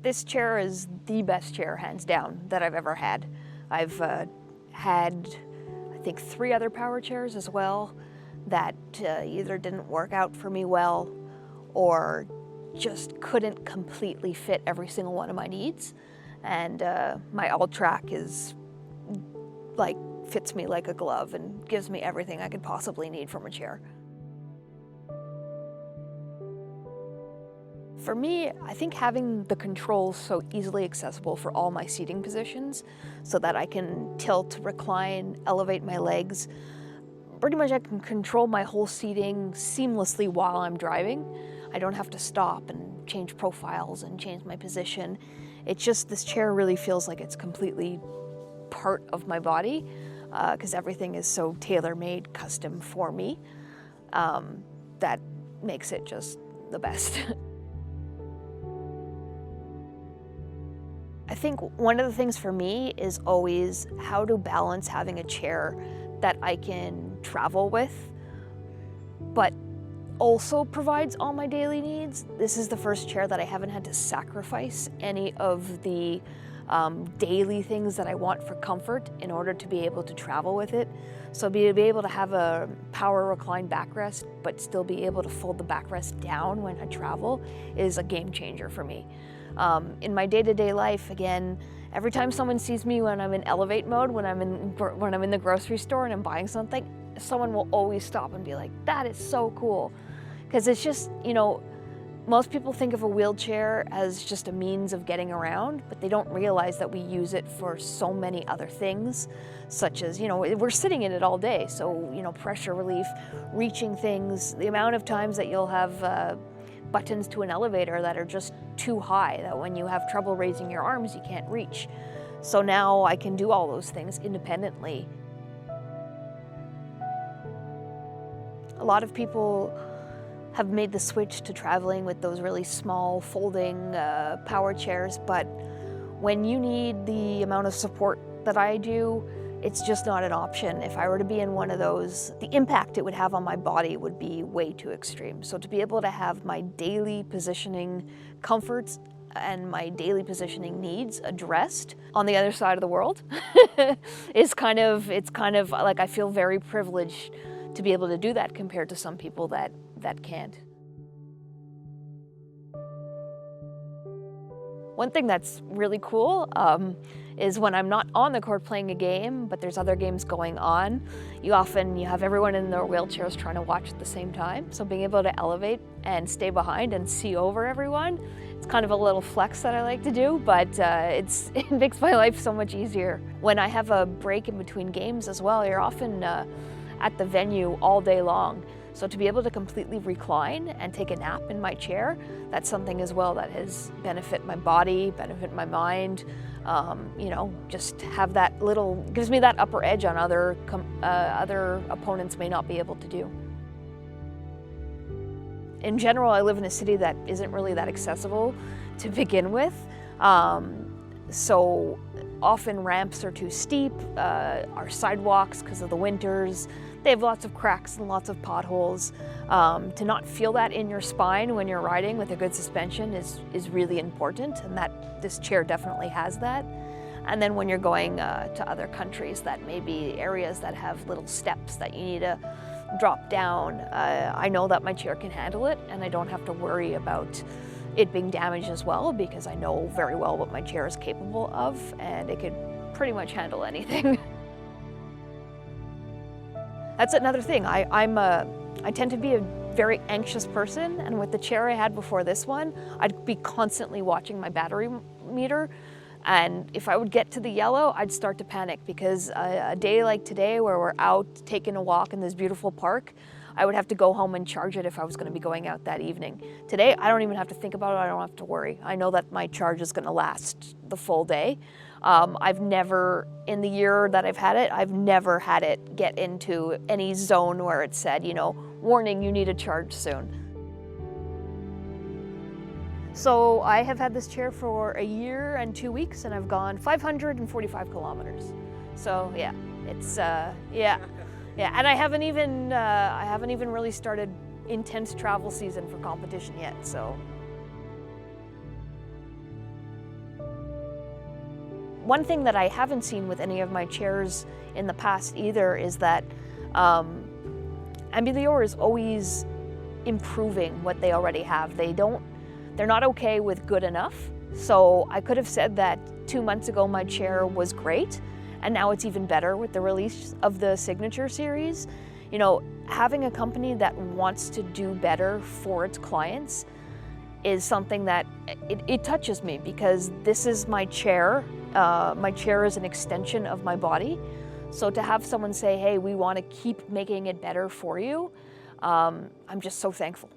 This chair is the best chair, hands down, that I've ever had. I've had, I think, 3 other power chairs as well that either didn't work out for me well or just couldn't completely fit every single one of my needs. And my Alltrack is like, fits me like a glove and gives me everything I could possibly need from a chair. For me, I think having the controls so easily accessible for all my seating positions so that I can tilt, recline, elevate my legs. Pretty much I can control my whole seating seamlessly while I'm driving. I don't have to stop and change profiles and change my position. It's just, this chair really feels like it's completely part of my body because everything is so tailor-made, custom for me. That makes it just the best. I think one of the things for me is always how to balance having a chair that I can travel with, but also provides all my daily needs. This is the first chair that I haven't had to sacrifice any of the daily things that I want for comfort in order to be able to travel with it. So be able to have a power recline backrest, but still be able to fold the backrest down when I travel is a game changer for me. In my day-to-day life, again, every time someone sees me when I'm in elevate mode, when I'm in the grocery store and I'm buying something, someone will always stop and be like, "That is so cool." Because it's just, you know, most people think of a wheelchair as just a means of getting around, but they don't realize that we use it for so many other things, such as, you know, we're sitting in it all day. So, you know, pressure relief, reaching things, the amount of times that you'll have buttons to an elevator that are just too high, that when you have trouble raising your arms, you can't reach. So now I can do all those things independently. A lot of people have made the switch to traveling with those really small folding power chairs, but when you need the amount of support that I do, it's just not an option. If I were to be in one of those, the impact it would have on my body would be way too extreme. So to be able to have my daily positioning comforts and my daily positioning needs addressed on the other side of the world it's kind of like I feel very privileged to be able to do that compared to some people that can't. One thing that's really cool is when I'm not on the court playing a game, but there's other games going on, you have everyone in their wheelchairs trying to watch at the same time. So being able to elevate and stay behind and see over everyone, it's kind of a little flex that I like to do, but it makes my life so much easier. When I have a break in between games as well, you're often at the venue all day long. So to be able to completely recline and take a nap in my chair, that's something as well that has benefit my body, benefit my mind. You know, just have that gives me that upper edge on other opponents may not be able to do. In general, I live in a city that isn't really that accessible to begin with. So often ramps are too steep, our sidewalks, because of the winters, they have lots of cracks and lots of potholes. To not feel that in your spine when you're riding with a good suspension is really important, and this chair definitely has that. And then when you're going to other countries that may be areas that have little steps that you need to drop down, I know that my chair can handle it, and I don't have to worry about it being damaged as well, because I know very well what my chair is capable of, and it could pretty much handle anything. That's another thing. I tend to be a very anxious person, and with the chair I had before this one, I'd be constantly watching my battery meter, and if I would get to the yellow, I'd start to panic, because a day like today where we're out taking a walk in this beautiful park, I would have to go home and charge it if I was going to be going out that evening. Today, I don't even have to think about it, I don't have to worry. I know that my charge is going to last the full day. I've never, in the year that I've had it, I've never had it get into any zone where it said, you know, warning, you need a charge soon. So I have had this chair for a year and 2 weeks, and I've gone 545 kilometers. So yeah, it's, yeah, and I haven't even really started intense travel season for competition yet, so. one thing that I haven't seen with any of my chairs in the past either is that Amylior is always improving what they already have. They're not okay with good enough. So I could have said that 2 months ago my chair was great, and now it's even better with the release of the Signature series. You know, having a company that wants to do better for its clients is something that it touches me, because this is my chair. My chair is an extension of my body. So to have someone say, hey, we want to keep making it better for you, I'm just so thankful.